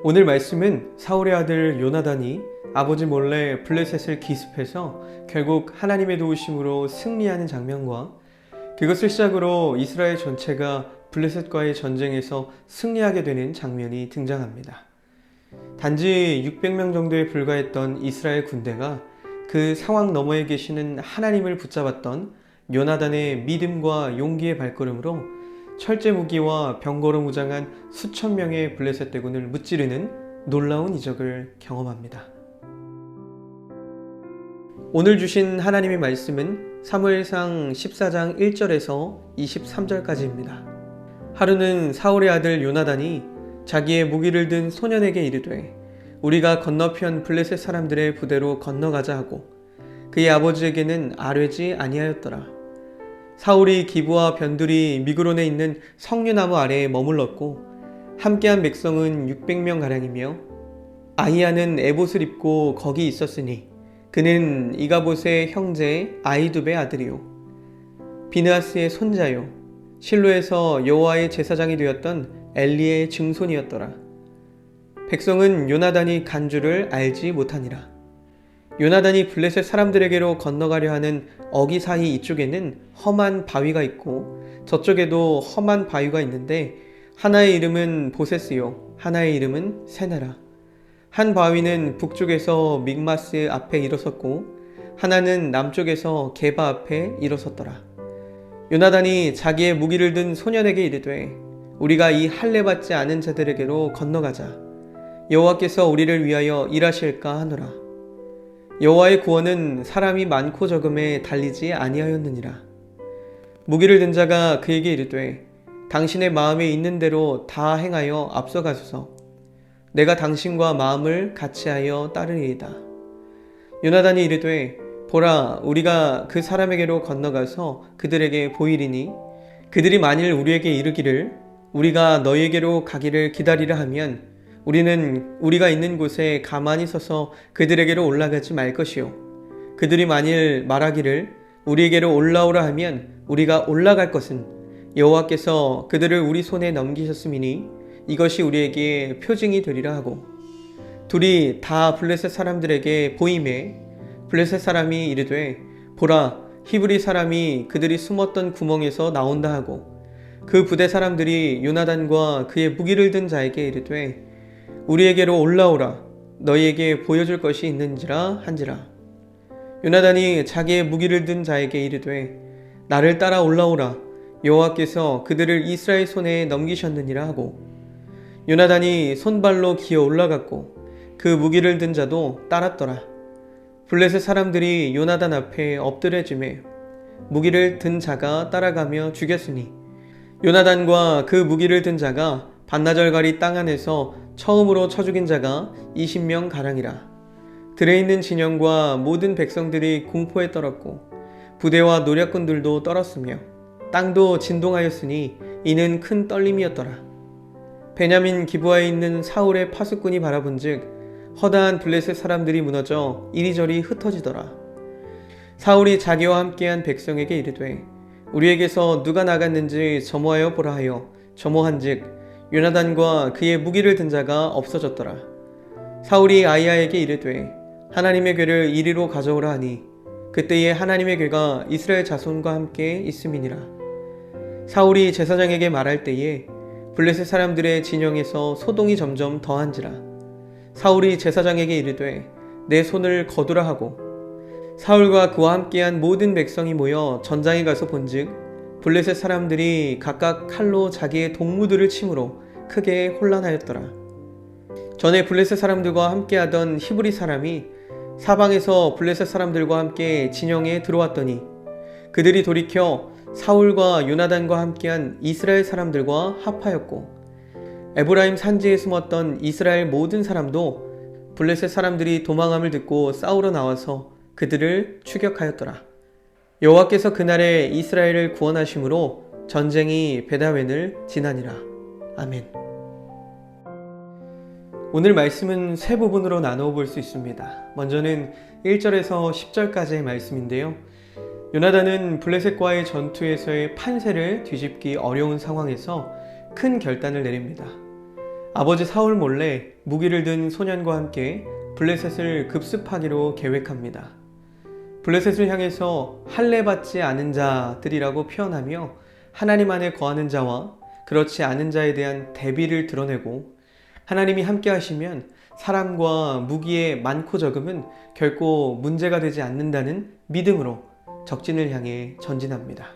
오늘 말씀은 사울의 아들 요나단이 아버지 몰래 블레셋을 기습해서 결국 하나님의 도우심으로 승리하는 장면과 그것을 시작으로 이스라엘 전체가 블레셋과의 전쟁에서 승리하게 되는 장면이 등장합니다. 단지 600명 정도에 불과했던 이스라엘 군대가 그 상황 너머에 계시는 하나님을 붙잡았던 요나단의 믿음과 용기의 발걸음으로 철제 무기와 병거로 무장한 수천 명의 블레셋 대군을 무찌르는 놀라운 이적을 경험합니다. 오늘 주신 하나님의 말씀은 사무엘상 14장 1절에서 23절까지입니다. 하루는 사울의 아들 요나단이 자기의 무기를 든 소년에게 이르되 우리가 건너편 블레셋 사람들의 부대로 건너가자 하고 그의 아버지에게는 아뢰지 아니하였더라. 사울이 기브와 변두리 미그론에 있는 석류나무 아래에 머물렀고 함께한 백성은 600명 가량이며 아히야는 에봇을 입고 거기 있었으니 그는 이가봇의 형제 아히두베의 아들이요 비느하스의 손자요 실로에서 여호와의 제사장이 되었던 엘리의 증손이었더라. 백성은 요나단이 간 줄을 알지 못하니라. 요나단이 블레셋 사람들에게로 건너가려 하는 어기 사이 이쪽에는 험한 바위가 있고 저쪽에도 험한 바위가 있는데 하나의 이름은 보세스요 하나의 이름은 세나라. 한 바위는 북쪽에서 믹마스 앞에 일어섰고 하나는 남쪽에서 게바 앞에 일어섰더라. 요나단이 자기의 무기를 든 소년에게 이르되 우리가 이 할례 받지 않은 자들에게로 건너가자. 여호와께서 우리를 위하여 일하실까 하노라. 여호와의 구원은 사람이 많고 적음에 달리지 아니하였느니라. 무기를 든 자가 그에게 이르되 당신의 마음에 있는 대로 다 행하여 앞서가소서. 내가 당신과 마음을 같이하여 따르리이다. 요나단이 이르되 보라 우리가 그 사람에게로 건너가서 그들에게 보이리니 그들이 만일 우리에게 이르기를 우리가 너희에게로 가기를 기다리라 하면 우리는 우리가 있는 곳에 가만히 서서 그들에게로 올라가지 말 것이요 그들이 만일 말하기를 우리에게로 올라오라 하면 우리가 올라갈 것은 여호와께서 그들을 우리 손에 넘기셨음이니 이것이 우리에게 표징이 되리라 하고 둘이 다 블레셋 사람들에게 보임에 블레셋 사람이 이르되 보라 히브리 사람이 그들이 숨었던 구멍에서 나온다 하고 그 부대 사람들이 요나단과 그의 무기를 든 자에게 이르되 우리에게로 올라오라 너희에게 보여줄 것이 있는지라 한지라. 요나단이 자기의 무기를 든 자에게 이르되 나를 따라 올라오라 여호와께서 그들을 이스라엘 손에 넘기셨느니라 하고 요나단이 손발로 기어 올라갔고 그 무기를 든 자도 따랐더라. 블레셋 사람들이 요나단 앞에 엎드려지매 무기를 든 자가 따라가며 죽였으니 요나단과 그 무기를 든 자가 반나절가리 땅 안에서 처음으로 쳐 죽인 자가 20명 가량이라. 들에 있는 진영과 모든 백성들이 공포에 떨었고 부대와 노략군들도 떨었으며 땅도 진동하였으니 이는 큰 떨림이었더라. 베냐민 기브아에 있는 사울의 파수꾼이 바라본즉 허다한 블레셋 사람들이 무너져 이리저리 흩어지더라. 사울이 자기와 함께한 백성에게 이르되 우리에게서 누가 나갔는지 점호하여 보라 하여 점호한즉 요나단과 그의 무기를 든 자가 없어졌더라. 사울이 아히야에게 이르되 하나님의 궤를 이리로 가져오라 하니 그때에 하나님의 궤가 이스라엘 자손과 함께 있음이니라. 사울이 제사장에게 말할 때에 블레셋 사람들의 진영에서 소동이 점점 더한지라. 사울이 제사장에게 이르되 내 손을 거두라 하고 사울과 그와 함께한 모든 백성이 모여 전장에 가서 본즉 블레셋 사람들이 각각 칼로 자기의 동무들을 치므로 크게 혼란하였더라. 전에 블레셋 사람들과 함께하던 히브리 사람이 사방에서 블레셋 사람들과 함께 진영에 들어왔더니 그들이 돌이켜 사울과 요나단과 함께한 이스라엘 사람들과 합하였고 에브라임 산지에 숨었던 이스라엘 모든 사람도 블레셋 사람들이 도망함을 듣고 싸우러 나와서 그들을 추격하였더라. 여호와께서 그날에 이스라엘을 구원하심으로 전쟁이 베다웬을 지나니라. 아멘. 오늘 말씀은 세 부분으로 나누어 볼 수 있습니다. 먼저는 1절에서 10절까지의 말씀인데요. 요나단은 블레셋과의 전투에서의 판세를 뒤집기 어려운 상황에서 큰 결단을 내립니다. 아버지 사울 몰래 무기를 든 소년과 함께 블레셋을 급습하기로 계획합니다. 블레셋을 향해서 할례 받지 않은 자들이라고 표현하며 하나님 안에 거하는 자와 그렇지 않은 자에 대한 대비를 드러내고, 하나님이 함께 하시면 사람과 무기의 많고 적음은 결코 문제가 되지 않는다는 믿음으로 적진을 향해 전진합니다.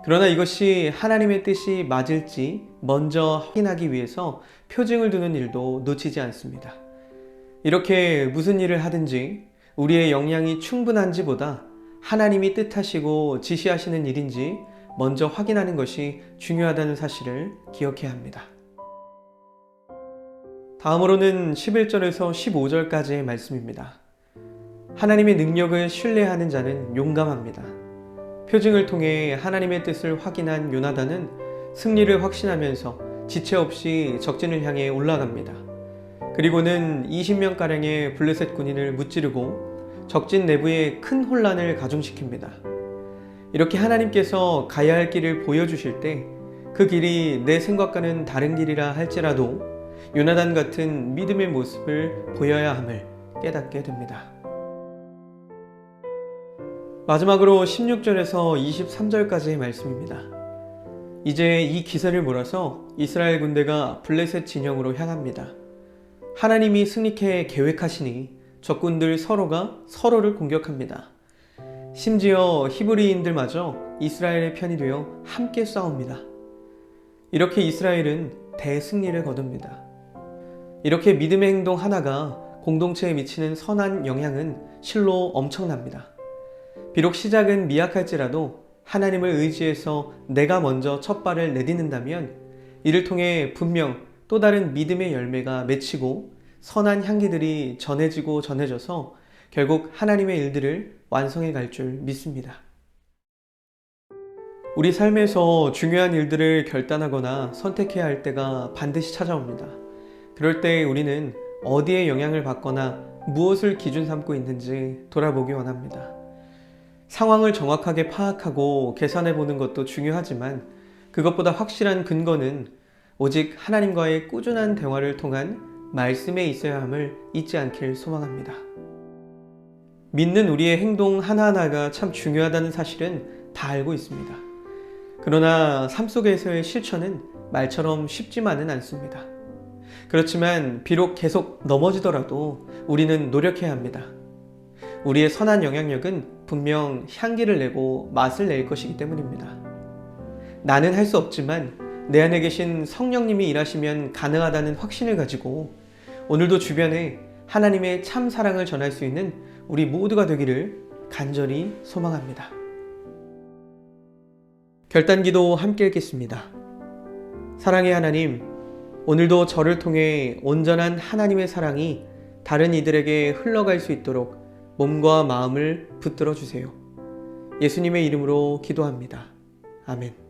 그러나 이것이 하나님의 뜻이 맞을지 먼저 확인하기 위해서 표징을 두는 일도 놓치지 않습니다. 이렇게 무슨 일을 하든지 우리의 역량이 충분한지보다 하나님이 뜻하시고 지시하시는 일인지 먼저 확인하는 것이 중요하다는 사실을 기억해야 합니다. 다음으로는 11절에서 15절까지의 말씀입니다. 하나님의 능력을 신뢰하는 자는 용감합니다. 표징을 통해 하나님의 뜻을 확인한 요나단은 승리를 확신하면서 지체 없이 적진을 향해 올라갑니다. 그리고는 20명가량의 블레셋 군인을 무찌르고 적진 내부에 큰 혼란을 가중시킵니다. 이렇게 하나님께서 가야 할 길을 보여주실 때 그 길이 내 생각과는 다른 길이라 할지라도 요나단 같은 믿음의 모습을 보여야 함을 깨닫게 됩니다. 마지막으로 16절에서 23절까지의 말씀입니다. 이제 이 기세를 몰아서 이스라엘 군대가 블레셋 진영으로 향합니다. 하나님이 승리케 계획하시니 적군들 서로가 서로를 공격합니다. 심지어 히브리인들마저 이스라엘의 편이 되어 함께 싸웁니다. 이렇게 이스라엘은 대승리를 거둡니다. 이렇게 믿음의 행동 하나가 공동체에 미치는 선한 영향은 실로 엄청납니다. 비록 시작은 미약할지라도 하나님을 의지해서 내가 먼저 첫 발을 내딛는다면 이를 통해 분명 또 다른 믿음의 열매가 맺히고 선한 향기들이 전해지고 전해져서 결국 하나님의 일들을 완성해 갈 줄 믿습니다. 우리 삶에서 중요한 일들을 결단하거나 선택해야 할 때가 반드시 찾아옵니다. 그럴 때 우리는 어디에 영향을 받거나 무엇을 기준 삼고 있는지 돌아보기 원합니다. 상황을 정확하게 파악하고 계산해 보는 것도 중요하지만 그것보다 확실한 근거는 오직 하나님과의 꾸준한 대화를 통한 말씀에 있어야 함을 잊지 않길 소망합니다. 믿는 우리의 행동 하나하나가 참 중요하다는 사실은 다 알고 있습니다. 그러나 삶 속에서의 실천은 말처럼 쉽지만은 않습니다. 그렇지만 비록 계속 넘어지더라도 우리는 노력해야 합니다. 우리의 선한 영향력은 분명 향기를 내고 맛을 낼 것이기 때문입니다. 나는 할 수 없지만 내 안에 계신 성령님이 일하시면 가능하다는 확신을 가지고 오늘도 주변에 하나님의 참 사랑을 전할 수 있는 우리 모두가 되기를 간절히 소망합니다. 결단기도 함께 읽겠습니다. 사랑의 하나님, 오늘도 저를 통해 온전한 하나님의 사랑이 다른 이들에게 흘러갈 수 있도록 몸과 마음을 붙들어 주세요. 예수님의 이름으로 기도합니다. 아멘.